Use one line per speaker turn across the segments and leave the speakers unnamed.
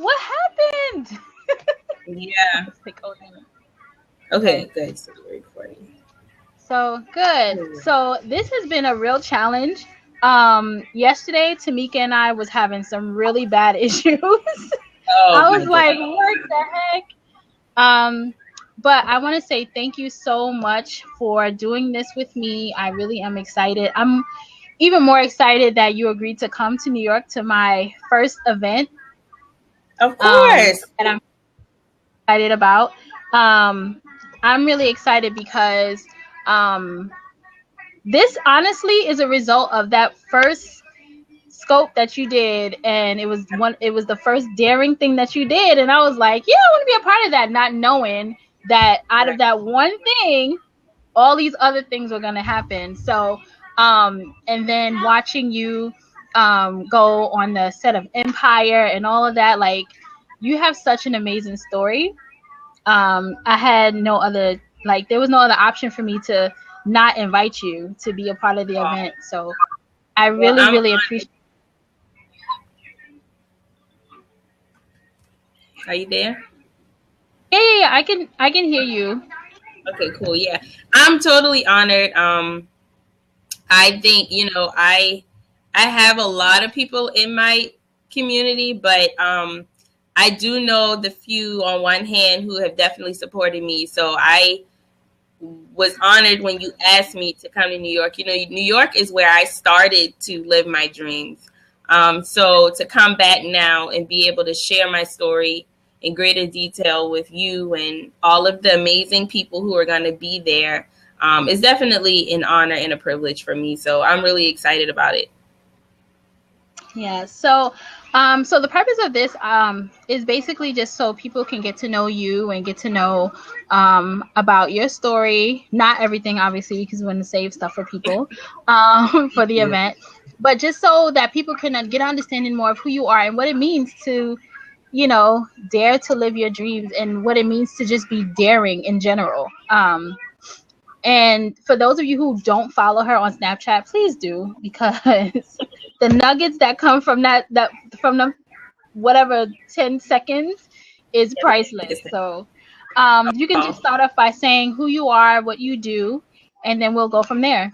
What happened?
Yeah.
It's like, oh, no.
Okay,
Okay.
good. So we're recording.
So good. So this has been a real challenge. Yesterday, Tamika and I was having some really bad issues.
Oh
I
my
was like,
goodness.
what the heck? Um, but I want to say thank you so much for doing this with me. I really am excited. I'm even more excited that you agreed to come to New York to my first event.
Of course.
And I'm excited about. Um, I'm really excited because um, this honestly is a result of that first scope that you did, and it was the first daring thing that you did, and I was like, yeah, I want to be a part of that, not knowing that out of
Right.
that one thing all these other things were going to happen. So and then watching you go on the set of Empire and all of that, like, you have such an amazing story. I had no other, like, there was no other option for me to not invite you to be a part of the event. So I
Well,
really,
I'm
really appreciate.
Are you there?
Yeah, I can hear you.
Okay, cool. Yeah. I'm totally honored. I think, I have a lot of people in my community, but I do know the few on one hand who have definitely supported me. So I was honored when you asked me to come to New York. New York is where I started to live my dreams. So to come back now and be able to share my story in greater detail with you and all of the amazing people who are going to be there is definitely an honor and a privilege for me. So I'm really excited about it.
Yeah. So the purpose of this is basically just so people can get to know you and get to know about your story. Not everything, obviously, because we want to save stuff for people for the
Yeah.
event, but just so that people can get understanding more of who you are and what it means to, dare to live your dreams, and what it means to just be daring in general. And for those of you who don't follow her on Snapchat, please do, because the nuggets that come from that from the whatever 10 seconds is priceless. So you can just start off by saying who you are, what you do, and then we'll go from there.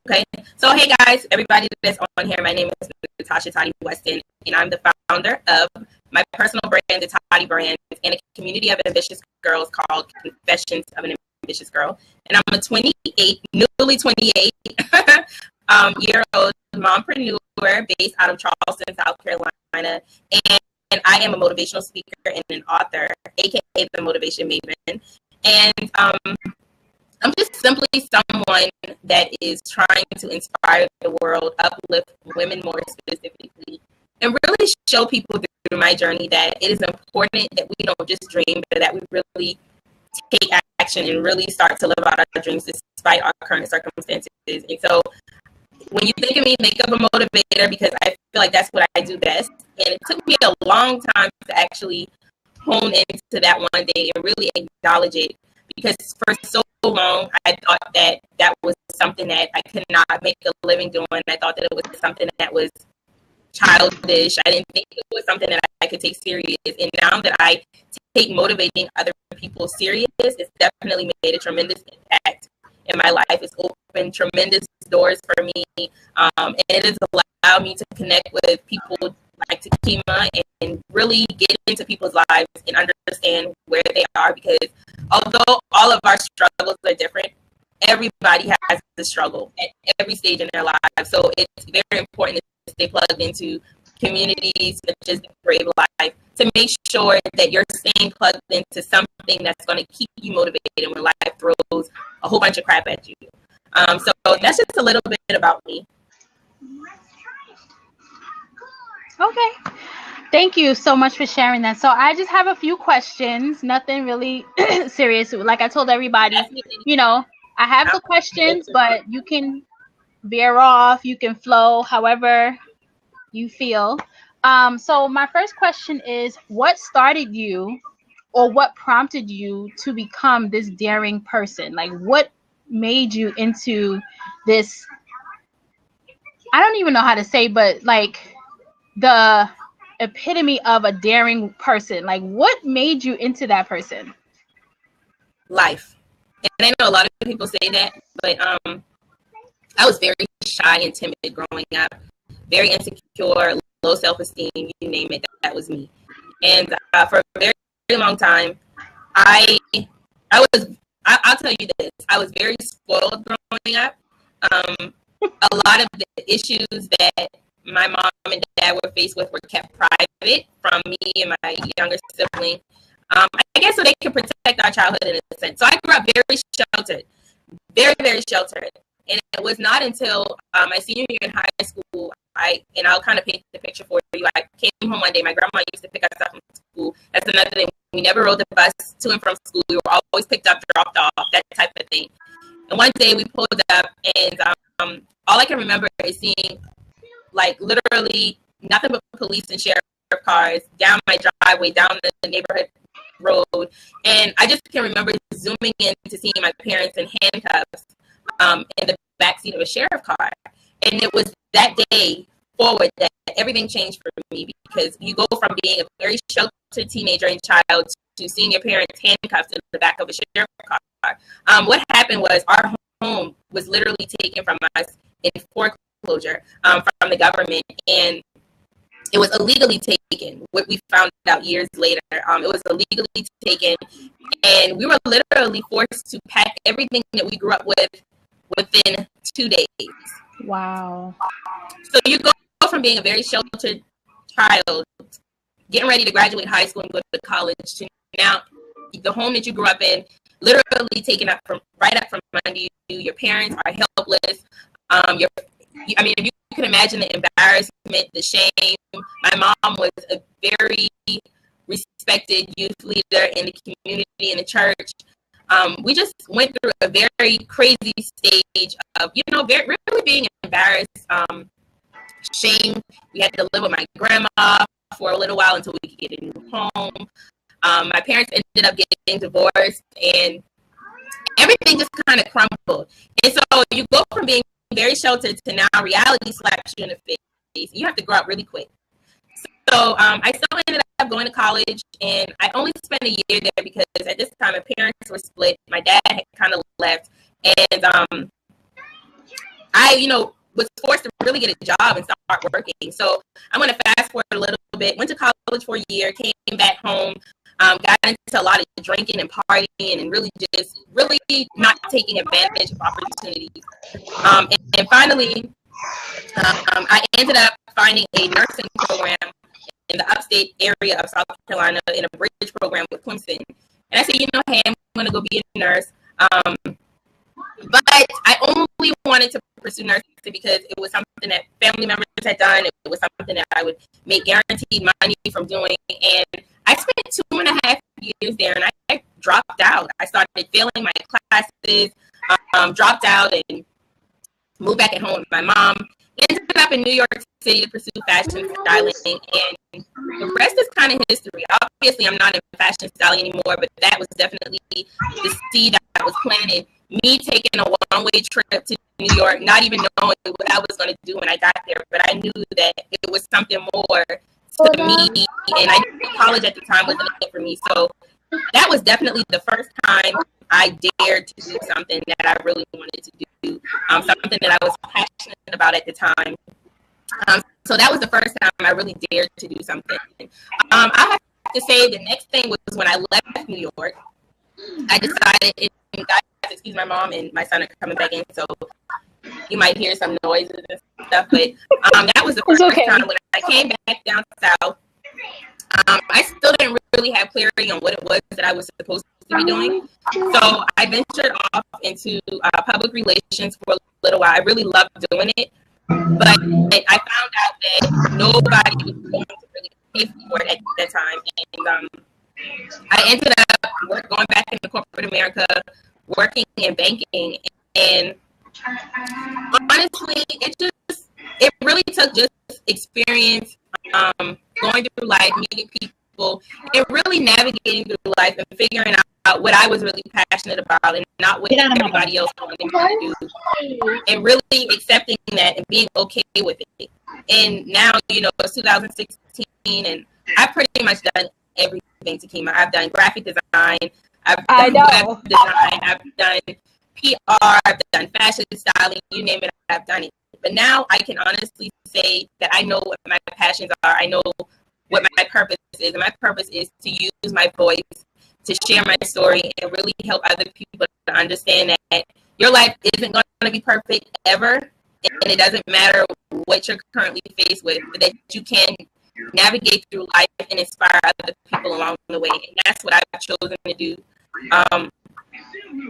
Okay. So, hey guys, everybody that's on here, my name is Natasha Weston, and I'm the founder of my personal brand, the Toddy Brand, and a community of ambitious girls called Confessions of an Ambitious Girl. And I'm a 28, newly 28 year old mompreneur based out of Charleston, South Carolina. And I am a motivational speaker and an author, aka the Motivation Maven. And I'm just simply someone that is trying to inspire the world, uplift women more specifically, and really show people through my journey that it is important that we don't just dream, but that we really take action and really start to live out our dreams despite our current circumstances. And so when you think of me, think of a motivator, because I feel like that's what I do best. And it took me a long time to actually hone into that one day and really acknowledge it, because for so long I thought that that was something that I could not make a living doing. I thought that it was something that was childish. I didn't think it was something that I could take serious. And now that I take motivating other people serious, it's definitely made a tremendous impact in my life. It's opened tremendous doors for me, and it has allowed me to connect with people like Takima and really get into people's lives and understand where they are, because although all of our struggles are different, everybody has a struggle at every stage in their lives. So it's very important to stay plugged into communities such as the Brave Life to make sure that you're staying plugged into something that's going to keep you motivated when life throws a whole bunch of crap at you. So that's just a little bit about me.
Okay. Thank you so much for sharing that. So I just have a few questions, nothing really serious. Like I told everybody, you know, I have the questions, but you can veer off, you can flow however you feel. So my first question is, what started you, or what prompted you to become this daring person? Like, what made you into this? I don't even know how to say, but like the epitome of a daring person? Like, what made you into that person?
Life. And I know a lot of people say that, but I was very shy and timid growing up, very insecure, low self-esteem, you name it, that was me. And for a very, very long time, I'll tell you this, I was very spoiled growing up. A lot of the issues that my mom and dad were faced with were kept private from me and my younger sibling. I guess so they can protect our childhood in a sense. So I grew up very sheltered, very, very sheltered. And it was not until my senior year in high school, I'll kind of paint the picture for you. I came home one day. My grandma used to pick us up from school. That's another thing. We never rode the bus to and from school. We were always picked up, dropped off, that type of thing. And one day we pulled up, and all I can remember is seeing, like, literally nothing but police and sheriff cars down my driveway, down the neighborhood road. And I just can remember zooming in to seeing my parents in handcuffs in the backseat of a sheriff car. And it was that day forward that everything changed for me, because you go from being a very sheltered teenager and child to seeing your parents handcuffed in the back of a sheriff car. What happened was our home was literally taken from us in foreclosure from the government, and it was illegally taken. What we found out years later, it was illegally taken, and we were literally forced to pack everything that we grew up with within 2 days.
Wow.
So you go from being a very sheltered child, getting ready to graduate high school and go to college, to now the home that you grew up in literally taken up from under you. Your parents are helpless. If you can imagine the embarrassment, the shame. My mom was a very respected youth leader in the community, in the church. We just went through a very crazy stage of, really being embarrassed, shame. We had to live with my grandma for a little while until we could get a new home. My parents ended up getting divorced, and everything just kind of crumbled. And so you go from being very sheltered to now reality slaps you in the face. You have to grow up really quick. So I still ended up going to college, and I only spent a year there because at this time my parents were split. My dad had kind of left, and I, was forced to really get a job and start working. So I'm going to fast forward a little bit. Went to college for a year, came back home, got into a lot of drinking and partying, and really not taking advantage of opportunities. And finally, I ended up finding a nursing program in the upstate area of South Carolina in a bridge program with Clemson. And I said, hey, I'm going to go be a nurse. But I only wanted to pursue nursing because it was something that family members had done. It was something that I would make guaranteed money from doing. And I spent 2.5 years there, and I dropped out. I started failing my classes, dropped out, and moved back at home with my mom. Ended up in New York City to pursue fashion styling, and the rest is kind of history. Obviously, I'm not in fashion styling anymore, but that was definitely the seed that was planted. Me taking a one-way trip to New York, not even knowing what I was going to do when I got there, but I knew that it was something more to me, and I knew college at the time wasn't it for me. So that was definitely the first time I dared to do something that I really wanted to do, something that I was passionate about at the time. So that was the first time I really dared to do something. I have to say the next thing was when I left New York. I decided, and guys, excuse my mom and my son are coming back in, so you might hear some noises and stuff, but that was the first time when I came back down south. I still didn't really have clarity on what it was that I was supposed to be doing. So I ventured off into public relations for a little while. I really loved doing it, but I found out that nobody was going to really pay for it at that time. And I ended up going back into corporate America, working in banking. And honestly, it really took just experience, going through life, meeting people, and really navigating through life and figuring out what I was really passionate about and not what everybody else wanted me to do. And really accepting that and being okay with it. And now, it's 2016. and I've pretty much done everything, Takima. I've done graphic design, I've
I
done
know.
web design, I've done PR, I've done fashion styling, you name it, I've done it. But now I can honestly say that I know what my passions are. I know what my purpose is. And my purpose is to use my voice to share my story and really help other people to understand that your life isn't going to be perfect ever. And it doesn't matter what you're currently faced with, but that you can navigate through life and inspire other people along the way. And that's what I've chosen to do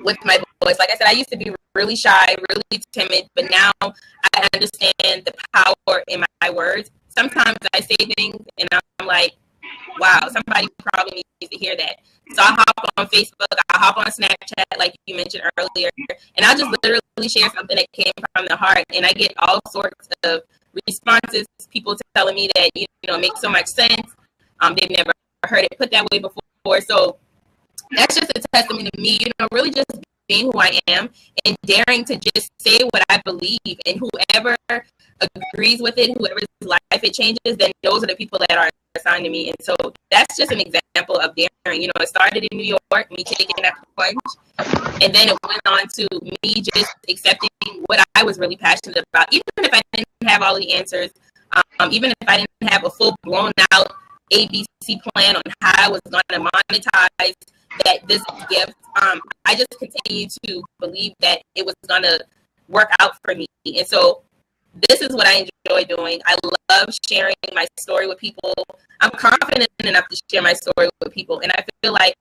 with my voice. Like I said, I used to be really shy, really timid, but now I understand the power in my words. Sometimes I say things and I'm like, wow, somebody probably needs to hear that. So I hop on Facebook, I hop on Snapchat, like you mentioned earlier, and I'll just literally share something that came from the heart, and I get all sorts of responses, people telling me that, you know, it makes so much sense. They've never heard it put that way before. So that's just a testament to me, you know, really just being who I am and daring to just say what I believe, and whoever agrees with it, whoever's life it changes, then those are the people that are assigned to me. And so that's just an example of daring. You know, it started in New York, me taking that plunge, and then it went on to me just accepting what I was really passionate about, even if I didn't have all the answers, even if I didn't have a full blown out ABC plan on how I was going to monetize this gift. I just continue to believe that it was going to work out for me. And so this is what I enjoy doing. I love sharing my story with people. I'm confident enough to share my story with people. And I feel like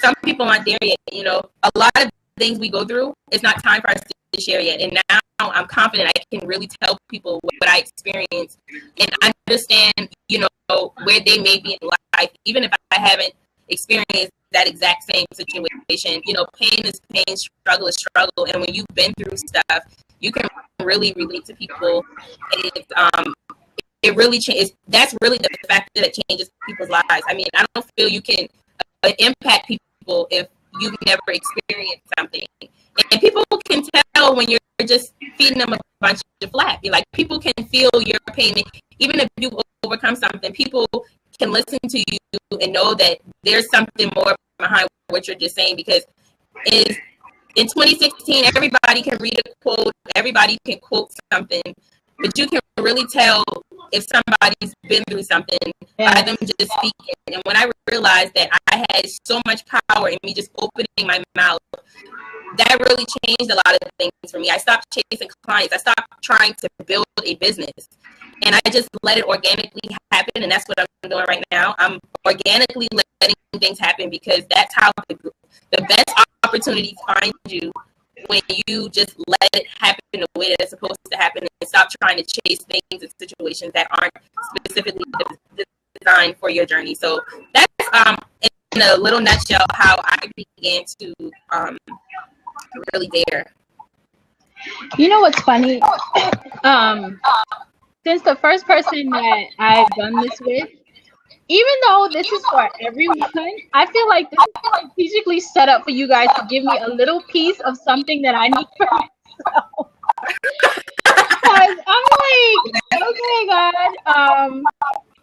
some people aren't there yet. You know, a lot of things we go through, it's not time for us to share yet. And now I'm confident I can really tell people what I experienced and understand, you know, where they may be in life, even if I haven't experienced that exact same situation. You know, pain is pain, struggle is struggle. And when you've been through stuff, you can really relate to people. And it really changes. That's really the factor that changes people's lives. I mean, I don't feel you can impact people if you've never experienced something. And people can tell when you're just feeding them a bunch of flack. Like, people can feel your pain. Even if you overcome something, people can listen to you and know that there's something more behind what you're just saying. Because in 2016, everybody can read a quote, everybody can quote something, but you can really tell if somebody's been through something by them just speaking. And when I realized that I had so much power in me just opening my mouth, that really changed a lot of things for me. I stopped chasing clients. I stopped trying to build a business. And I just let it organically happen. And that's what I'm doing right now. I'm organically letting things happen, because that's how the best opportunities find you, when you just let it happen the way that it's supposed to happen and stop trying to chase things and situations that aren't specifically designed for your journey. So that's in a little nutshell how I began to really dare.
You know what's funny? Since the first person that I've done this with, even though this is for everyone, I feel like this is strategically set up for you guys to give me a little piece of something that I need for myself. Because I'm like, okay, God.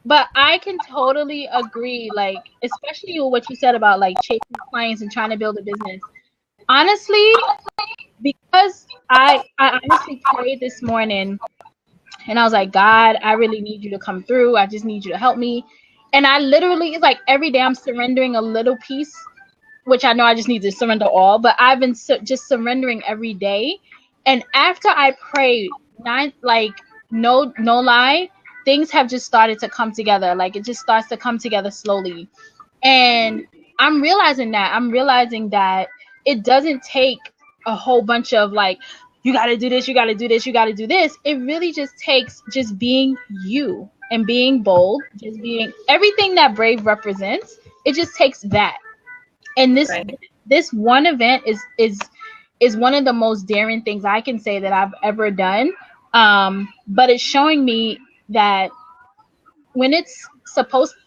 But I can totally agree, like, especially with what you said about like chasing clients and trying to build a business. Honestly, because I honestly prayed this morning, and I was like, God, I really need you to come through. I just need you to help me. And I literally, it's like every day I'm surrendering a little piece, which I know I just need to surrender all, but I've been just surrendering every day. And after I prayed, no lie, things have just started to come together. Like, it just starts to come together slowly. And I'm realizing that it doesn't take a whole bunch of like, you got to do this, you got to do this, you got to do this. It really just takes just being you and being bold, just being everything that Brave represents. It just takes that. And this one event is one of the most daring things I can say that I've ever done. But it's showing me that when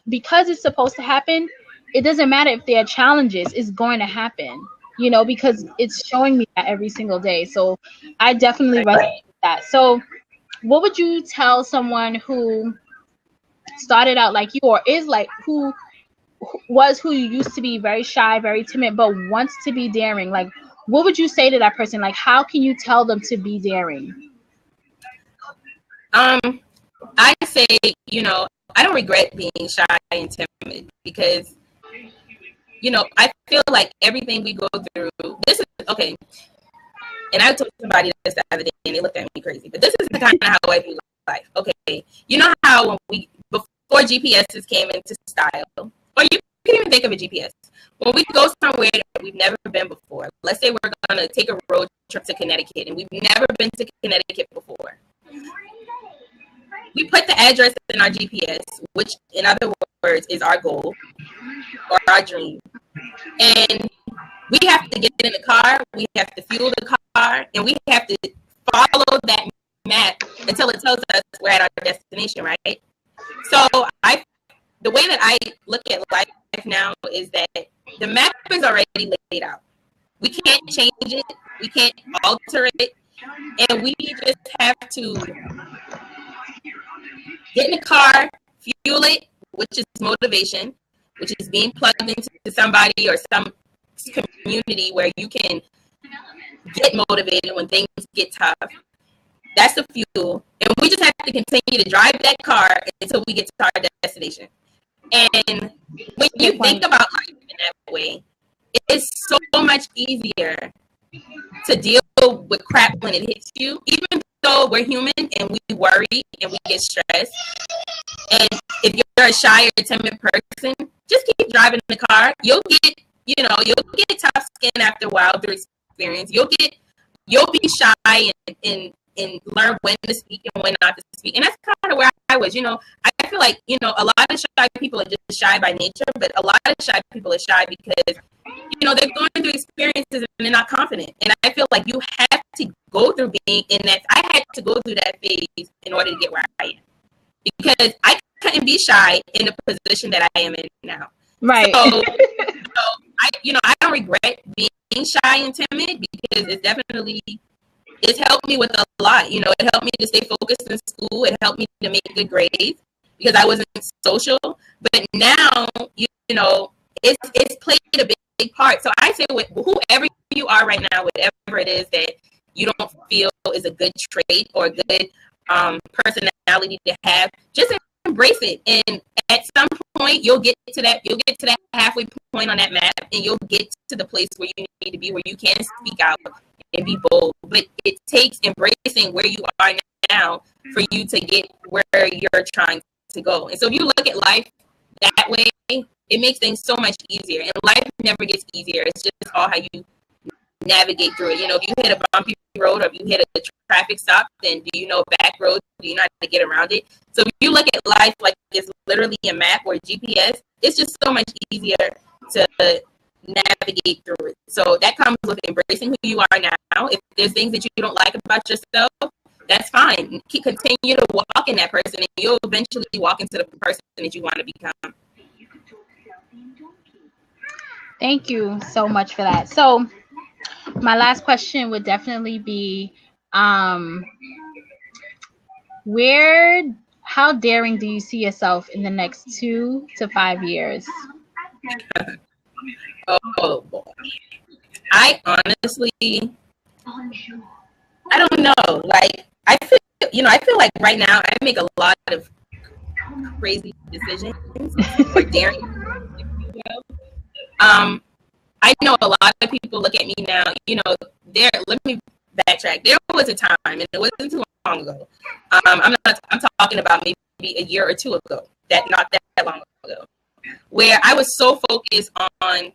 because it's supposed to happen, it doesn't matter if there are challenges, it's going to happen. You know, because it's showing me that every single day. So I definitely resonate with that. So what would you tell someone who started out like you, or is like who was who you used to be, very shy, very timid, but wants to be daring, like what would you say to that person? Like how can you tell them to be daring?
I say, I don't regret being shy and timid because, I feel like everything we go through, this is okay. And I told somebody this the other day and they looked at me crazy, but this is the kind of how I view life. Okay. You know how when before GPSs came into style, or you can even think of a GPS, when we go somewhere that we've never been before, let's say we're going to take a road trip to Connecticut and we've never been to Connecticut before. We put the address in our GPS, which in other words is our goal or our dream. And we have to get in the car, we have to fuel the car, and we have to follow that map until it tells us we're at our destination, right? So the way that I look at life now is that the map is already laid out. We can't change it, we can't alter it, and we just have to get in the car, fuel it, which is motivation, which is being plugged into somebody or some community where you can get motivated when things get tough. That's the fuel. And we just have to continue to drive that car until we get to our destination. And when you think about life in that way, it's so much easier to deal with crap when it hits you, even though we're human and we worry and we get stressed. And if you're a shy or timid person, just keep driving the car. You'll get tough skin after a while through experience. You'll be shy and learn when to speak and when not to speak. And that's kind of where I was. I feel like, a lot of shy people are just shy by nature, but a lot of shy people are shy because, they're going through experiences and they're not confident. And I feel like you have to go through being in that. I had to go through that phase in order to get where I am. Because I couldn't be shy in the position that I am in now.
Right.
So I don't regret being shy and timid because it's helped me with a lot. It helped me to stay focused in school. It helped me to make good grades because I wasn't social. But now, it's played a big part. So I say with whoever you are right now, whatever it is that you don't feel is a good trait or a good personality to have, just embrace it. And at some point you'll get to that halfway point on that map and you'll get to the place where you need to be, where you can speak out and be bold. But it takes embracing where you are now for you to get where you're trying to go. And so if you look at life that way, it makes things so much easier. And life never gets easier. It's just all how you navigate through it. If you hit a bumpy road or if you hit a traffic stop, then do you know back roads? Do you know how to get around it? So if you look at life like it's literally a map or a GPS, it's just so much easier to navigate through it. So that comes with embracing who you are now. If there's things that you don't like about yourself, that's fine. Continue to walk in that person and you'll eventually walk into the person that you want to become.
Thank you so much for that. So my last question would definitely be, how daring do you see yourself in the next 2 to 5 years?
Oh boy. I honestly, I don't know. Like I feel like right now I make a lot of crazy decisions or daring. I know a lot of people look at me now, let me backtrack. There was a time, and it wasn't too long ago. I'm talking about maybe a year or two ago, not that long ago, where I was so focused on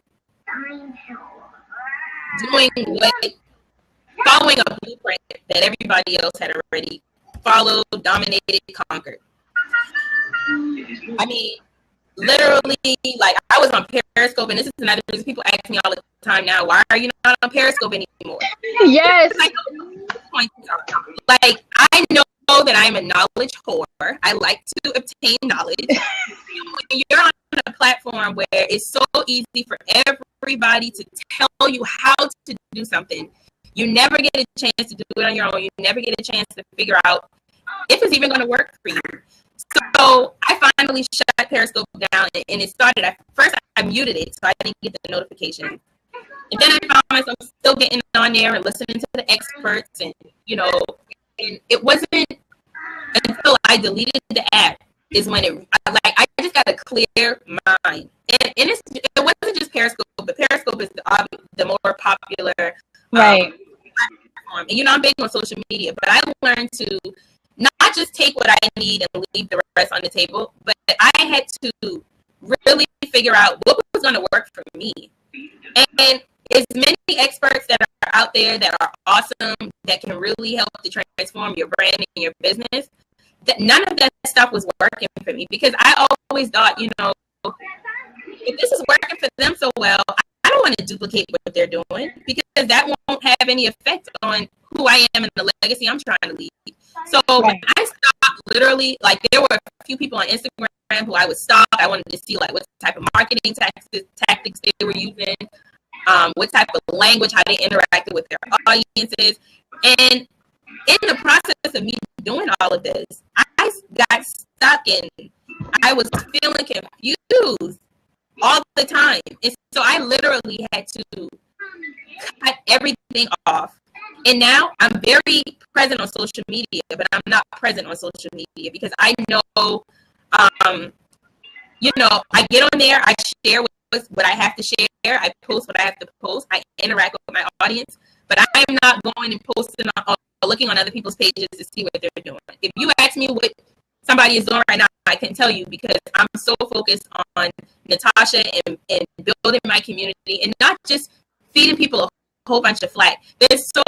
following a blueprint that everybody else had already followed, dominated, conquered. I mean, literally, like I was on Periscope, and this is another reason people ask me all the time now, why are you not on Periscope anymore?
Yes.
Like I know that I'm a knowledge whore. I like to obtain knowledge. When you're on a platform where it's so easy for everybody to tell you how to do something, you never get a chance to do it on your own. You never get a chance to figure out if it's even going to work for you. So I finally shut Periscope down, and it started. At first, I muted it, so I didn't get the notifications. And then I found myself still getting on there and listening to the experts, and and it wasn't until I deleted the app is when I just got a clear mind. And it wasn't just Periscope, but Periscope is the more popular
right.
platform. And I'm big on social media, but I learned to not just take what I need and leave the rest on the table, but I had to really figure out what was going to work for me. And as many experts that are out there that are awesome, that can really help to transform your brand and your business, that none of that stuff was working for me, because I always thought, if this is working for them so well, I don't want to duplicate what they're doing, because that won't have any effect on who I am and the legacy I'm trying to leave. So when I stopped, literally, like, there were a few people on Instagram who I would stalk. I wanted to see like what type of marketing tactics they were using, what type of language, how they interacted with their audiences. And in the process of me doing all of this, I got stuck and I was feeling confused all the time. And so I literally had to cut everything off. And now I'm very present on social media, but I'm not present on social media because I know, I get on there, I share what I have to share, I post what I have to post, I interact with my audience, but I am not going and posting or looking on other people's pages to see what they're doing. If you ask me what somebody is doing right now, I can tell you, because I'm so focused on Natasha and building my community, and not just feeding people a whole bunch of flack. There's so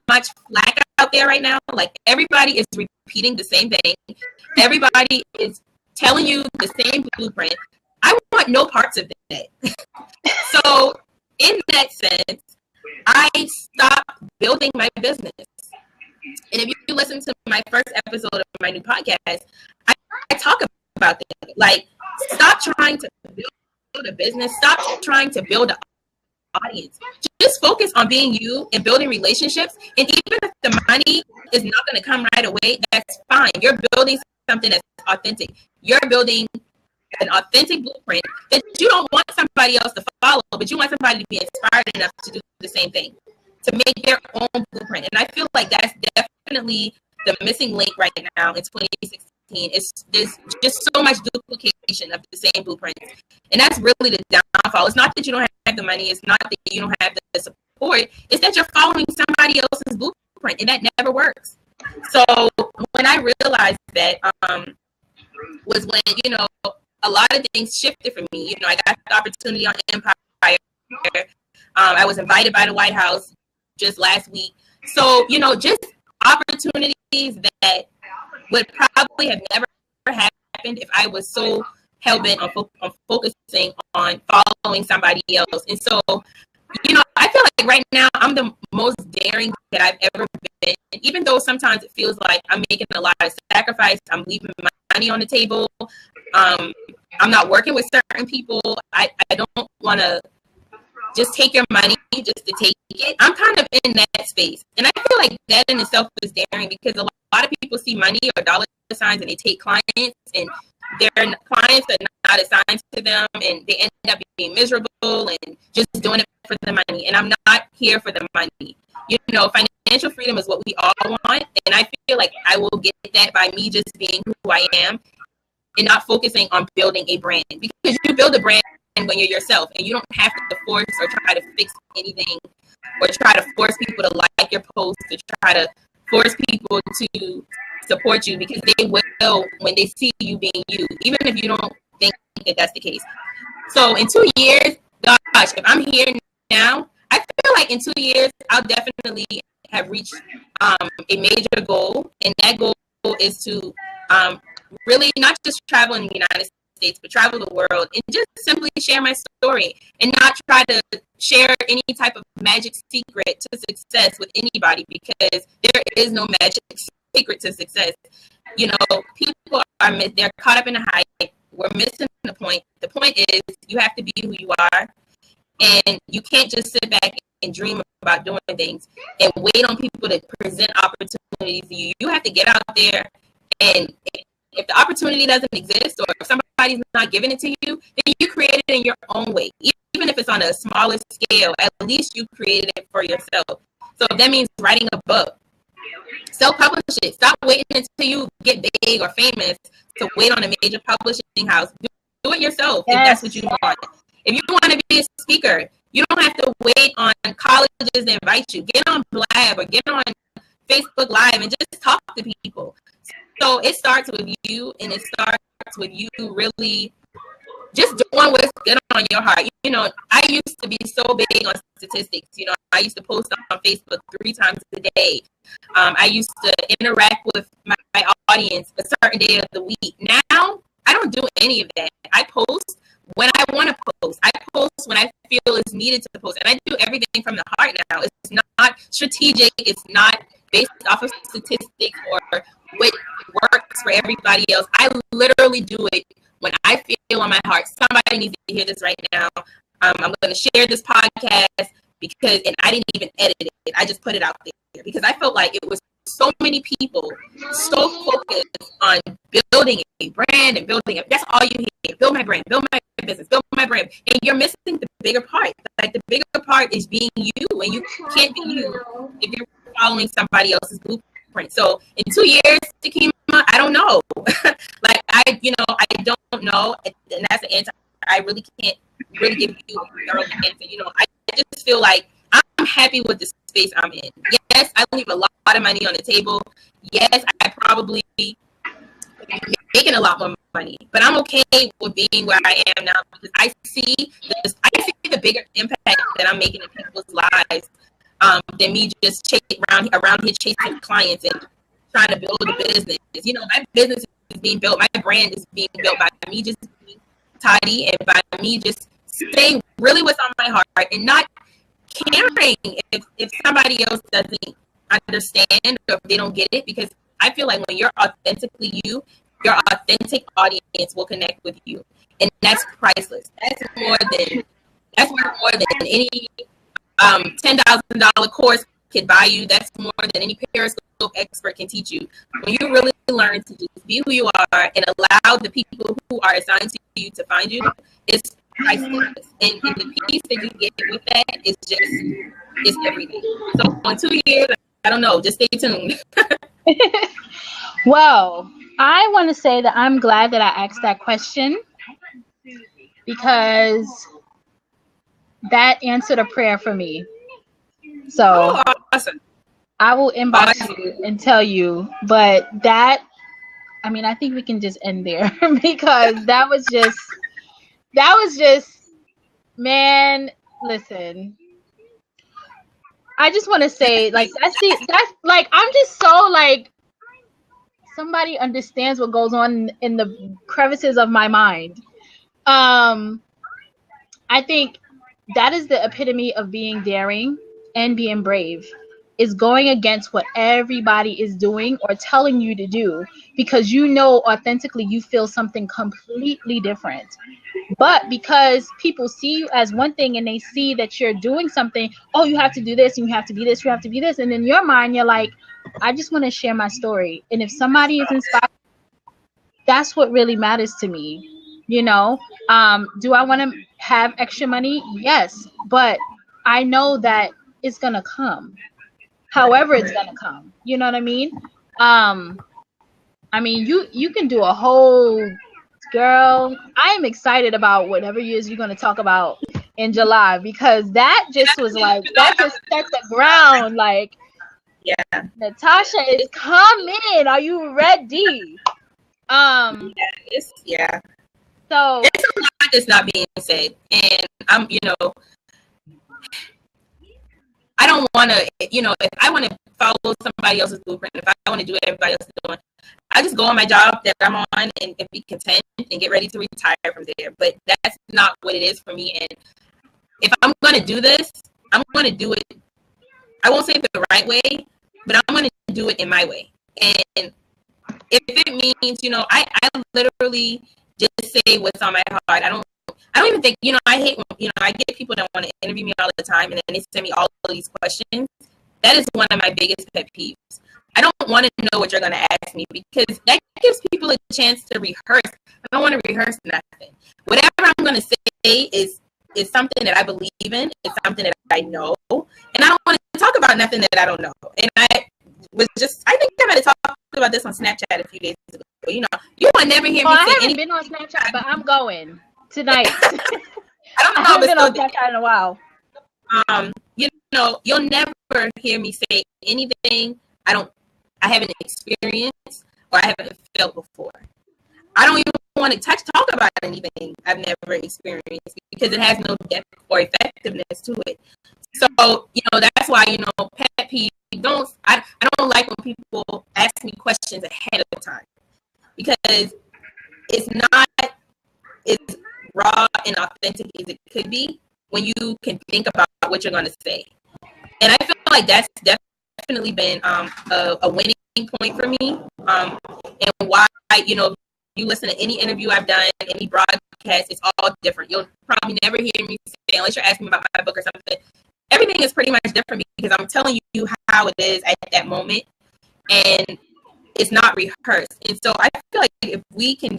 much flack out there right now. Like, everybody is repeating the same thing. Everybody is telling you the same blueprint. I want no parts of that. So in that sense, I stopped building my business. And if you listen to my first episode of my new podcast, I talk about that. Like, stop trying to build a business. Stop trying to build an audience. Just focus on being you and building relationships. And even if the money is not going to come right away, that's fine. You're building something that's authentic. You're building an authentic blueprint that you don't want somebody else to follow, but you want somebody to be inspired enough to do the same thing, to make their own blueprint. And I feel like that's definitely the missing link right now in 2016. There's just so much duplication of the same blueprint. And that's really the downfall. It's not that you don't have the money. It's not that you don't have the support. It's that you're following somebody else's blueprint, and that never works. So when I realized that, was when, a lot of things shifted for me. I got the opportunity on Empire. I was invited by the White House just last week. So, just opportunities that would probably have never happened if I was so hell-bent on focusing on following somebody else. And so, I feel like right now I'm the most daring that I've ever been. Even though sometimes it feels like I'm making a lot of sacrifice, I'm leaving my money on the table. I'm not working with certain people. I don't want to just take your money just to take it. I'm kind of in that space. And I feel like that in itself is daring, because a lot of people see money or dollar signs and they take clients, and their clients are not assigned to them, and they end up being miserable and just doing it for the money. And I'm not here for the money. Financial freedom is what we all want. And I feel like I will get that by me just being who I am and not focusing on building a brand, because you build a brand when you're yourself, and you don't have to force or try to fix anything, or try to force people to like your post, to try to force people to support you, because they will when they see you being you, even if you don't think that that's the case. So in 2 years, gosh, if I'm here now, I feel like in 2 years, I'll definitely have reached a major goal, and that goal is to really not just travel in the United States, but travel the world and just simply share my story, and not try to share any type of magic secret to success with anybody, because there is no magic secret to success. People they're caught up in a hype. We're missing the point. The point is, you have to be who you are, and you can't just sit back and dream about doing things and wait on people to present opportunities to you. You have to get out there and If the opportunity doesn't exist, or if somebody's not giving it to you, then you create it in your own way. Even if it's on a smaller scale, at least you created it for yourself. So that means writing a book. Self-publish it. Stop waiting until you get big or famous to wait on a major publishing house. Do it yourself if that's what you want. If you want to be a speaker, you don't have to wait on colleges to invite you. Get on Blab or get on Facebook Live and just talk to people. So it starts with you, and it starts with you really just doing what's good on your heart. You know, I used to be so big on statistics. You know, I used to post on Facebook 3 times a day. I used to interact with my audience a certain day of the week. Now, I don't do any of that. I post when I want to post. I post when I feel it's needed to post. And I do everything from the heart now. It's not strategic. It's not based off of statistics or what works for everybody else. I literally do it when I feel on my heart. Somebody needs to hear this right now. I'm going to share this podcast because, and I didn't even edit it. I just put it out there because I felt like it was so many people so focused on building a brand and building it. That's all you hear. Build my brand, build my business, build my brand. And you're missing the bigger part. Like the bigger part is being you, and you can't be you if you're following somebody else's blueprint. So in 2 years, Takima, I don't know. Like I don't know. And that's the answer. I really can't really give you a thorough answer. You know, I just feel like I'm happy with the space I'm in. Yes, I leave a lot of money on the table. Yes, I probably be making a lot more money, but I'm okay with being where I am now because I see the bigger impact that I'm making in people's lives than me just around here chasing clients and trying to build a business. You know, my business is being built. My brand is being built by me just being tidy and by me just saying really what's on my heart and not caring if somebody else doesn't understand or if they don't get it, because I feel like when you're authentically you, your authentic audience will connect with you, and that's priceless. That's worth more than any $10,000 course can buy you. That's more than any Periscope expert can teach you. When you really learn to just be who you are and allow the people who are assigned to you to find you, it's priceless. And the piece that you get with that is it's everything. So in 2 years, I don't know. Just stay tuned.
Well, I want to say that I'm glad that I asked that question because that answered a prayer for me. So
awesome.
I will inbox you and tell you, but that, I mean, I think we can just end there because that was just, man, listen, I just want to say, like, that's like, I'm just so like, somebody understands what goes on in the crevices of my mind. I think that is the epitome of being daring and being brave, is going against what everybody is doing or telling you to do because you know authentically you feel something completely different. But because people see you as one thing and they see that you're doing something, oh, you have to do this and you have to be this, you have to be this. And in your mind, you're like, I just want to share my story. And if somebody is inspired, that's what really matters to me. You know, do I want to have extra money? Yes. But I know that it's going to come. However it's going to come. You know what I mean? I mean, you can do a whole... Girl, I am excited about whatever years you're going to talk about in July because that just was like, that just set the ground. Like,
yeah,
Natasha is coming. Are you ready?
Yeah.
So
there's a lot that's not being said, and I don't want to, if I want to follow somebody else's blueprint, if I want to do what everybody else is doing, I just go on my job that I'm on and be content and get ready to retire from there. But that's not what it is for me. And if I'm going to do this, I'm going to do it. I won't say it the right way, but I'm going to do it in my way. And if it means, I literally just say what's on my heart. I don't even think, I hate when, I get people that want to interview me all the time and then they send me all of these questions. That is one of my biggest pet peeves. I don't want to know what you're going to ask me, because that gives people a chance to rehearse. I don't want to rehearse nothing. Whatever I'm going to say is something that I believe in. It's something that I know. And I don't want to talk about nothing that I don't know. And I think I might have talked about this on Snapchat a few days ago. You know, you will never hear me say anything. I haven't
been on Snapchat, but I'm going tonight.
I don't know.
I haven't been on Snapchat in a while.
You know, you'll never hear me say anything I haven't experienced or I haven't felt before. I don't even want to talk about anything I've never experienced, because it has no depth or effectiveness to it. So, you know, that's why, you know, pet peeve, I don't like when people ask me questions ahead of time, because it's not as raw and authentic as it could be when you can think about what you're going to say. And I feel like that's definitely been a winning point for me, and why, you know, you listen to any interview I've done, any broadcast, it's all different. You'll probably never hear me say, unless you're asking me about my book or something, everything is pretty much different, because I'm telling you how it is at that moment, and it's not rehearsed. And so I feel like if we can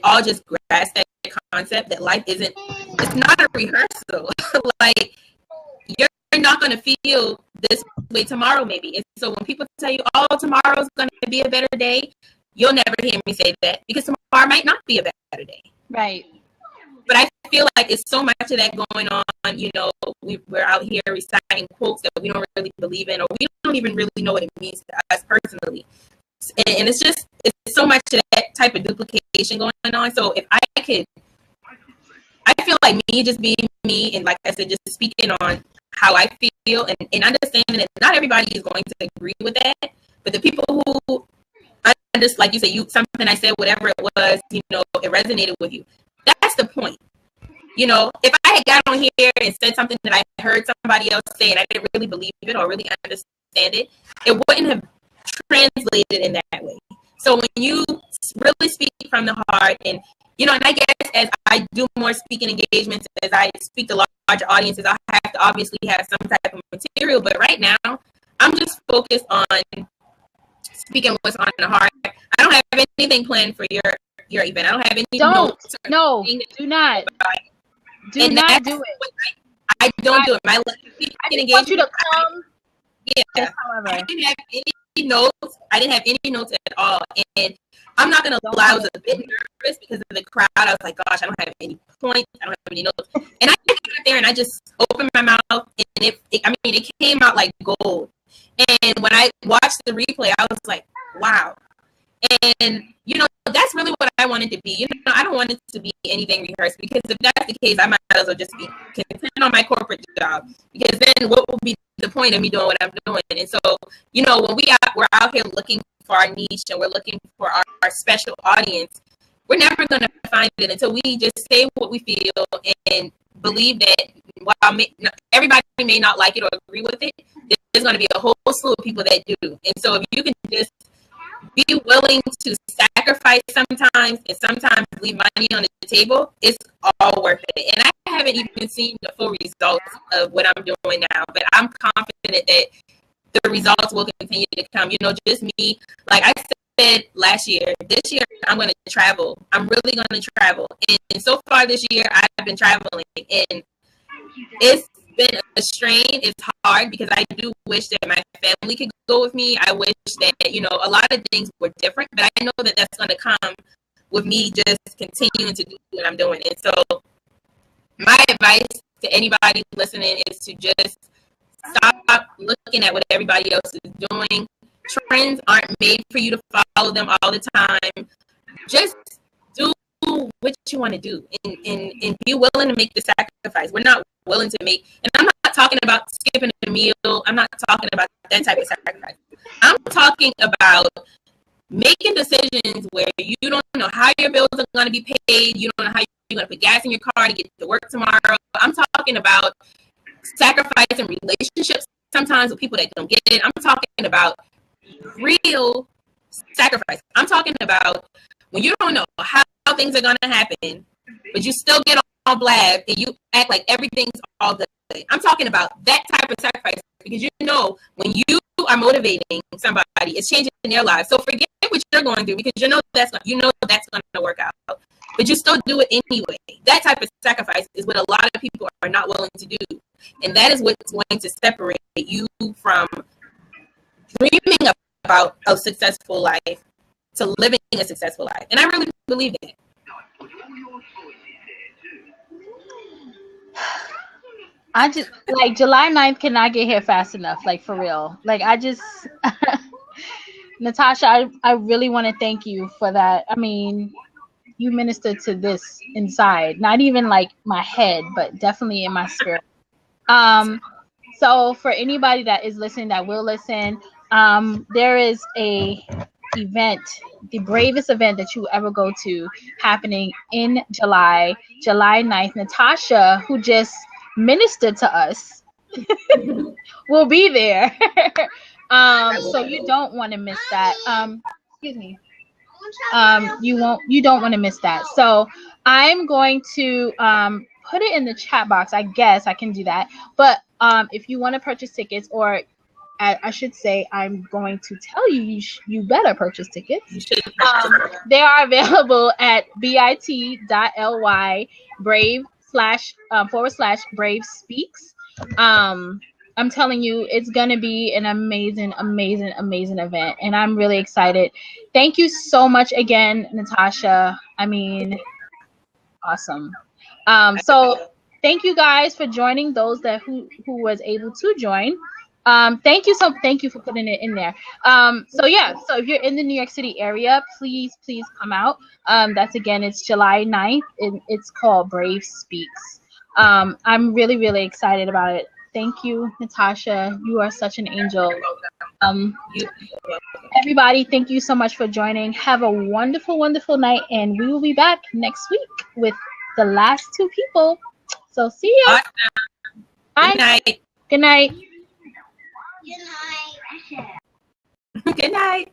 all just grasp that concept that life it's not a rehearsal. Like, you're not going to feel this way tomorrow, maybe. And so when people tell you, oh, tomorrow's going to be a better day, you'll never hear me say that, because tomorrow might not be a better day.
Right.
But I feel like it's so much of that going on. You know, we're out here reciting quotes that we don't really believe in, or we don't even really know what it means to us personally. And it's so much of that type of duplication going on. So if I feel like me just being me, and like I said, just speaking on how I feel and understanding that not everybody is going to agree with that, but the people who just, like you said, something I said, whatever it was, you know, it resonated with you. That's the point. You know, if I had got on here and said something that I heard somebody else say and I didn't really believe it or really understand it, it wouldn't have translated in that way. So when you really speak from the heart, and, you know, and I guess as I do more speaking engagements, as I speak to larger audiences, I have to obviously have some type of material. But right now, I'm just focused on speaking what's on the heart. I don't have anything planned for your event. I don't have any notes.
No, do not. Do not do it.
I don't do it. I
just want you to come.
Yeah. I didn't have any notes. I didn't have any notes at all. And I'm not going to lie, I was a bit nervous because of the crowd. I was like, gosh, I don't have any points. I don't have any notes. And I got there and I just opened my mouth, and it came out like gold. And when I watched the replay, I was like, wow. And, you know, that's really what I wanted to be. You know, I don't want it to be anything rehearsed, because if that's the case, I might as well just be content on my corporate job, because then what will be the point of me doing what I'm doing? And so, you know, when we're out here looking for our niche and we're looking for our special audience, we're never going to find it until we just say what we feel and believe that while everybody may not like it or agree with it, there's going to be a whole slew of people that do. And so if you can just be willing to sacrifice sometimes and sometimes leave money on the table, it's all worth it. And I haven't even seen the full results of what I'm doing now, but I'm confident that the results will continue to come. You know, just me, like I said last year, this year I'm going to travel. I'm really going to travel. And so far this year, I've been traveling, and it's been a strain. It's hard because I do wish that my family could go with me. I wish that, you know, a lot of things were different, but I know that that's going to come with me just continuing to do what I'm doing. And so my advice to anybody listening is to just stop looking at what everybody else is doing. Trends aren't made for you to follow them all the time. Just do what you want to do, and be willing to make the sacrifice. We're not willing to make, and I'm not talking about skipping a meal. I'm not talking about that type of sacrifice. I'm talking about making decisions where you don't know how your bills are going to be paid. You don't know how you're going to put gas in your car to get to work tomorrow. I'm talking about sacrificing relationships sometimes with people that don't get it. I'm talking about real sacrifice. I'm talking about when you don't know how things are going to happen, but you still get all blab and you act like everything's all good. I'm talking about that type of sacrifice, because you know when you are motivating somebody, it's changing their lives. So forget what you're going through, because you know that's going to work out. But you still do it anyway. That type of sacrifice is what a lot of people are not willing to do, and that is what's going to separate you from dreaming about a successful life to living a successful life. And I really believe that.
I just like July 9th cannot get here fast enough, like for real. Like I just Natasha, I really want to thank you for that. I mean, you ministered to this inside, not even like my head, but definitely in my spirit. So for anybody that is listening, that will listen, there is a event, the bravest event that you ever go to, happening in July 9th. Natasha, who just ministered to us, will be there. So you don't want to miss that. Excuse me. You don't want to miss that. So I'm going to put it in the chat box. I guess I can do that. But if you want to purchase tickets, or I should say, I'm going to tell you, you better purchase tickets. They are available at bit.ly brave / brave speaks. I'm telling you, it's going to be an amazing event, and I'm really excited. Thank you so much again, Natasha. I mean, awesome. So thank you guys for joining, those that who was able to join. Thank you for putting it in there. So if you're in the New York City area, please come out. It's July 9th, and it's called Brave Speaks. I'm really excited about it. Thank you, Natasha. You are such an angel. Everybody, thank you so much for joining. Have a wonderful night, and we will be back next week with the last two people. So see ya.
Awesome. Good night.
Good night.
Good night.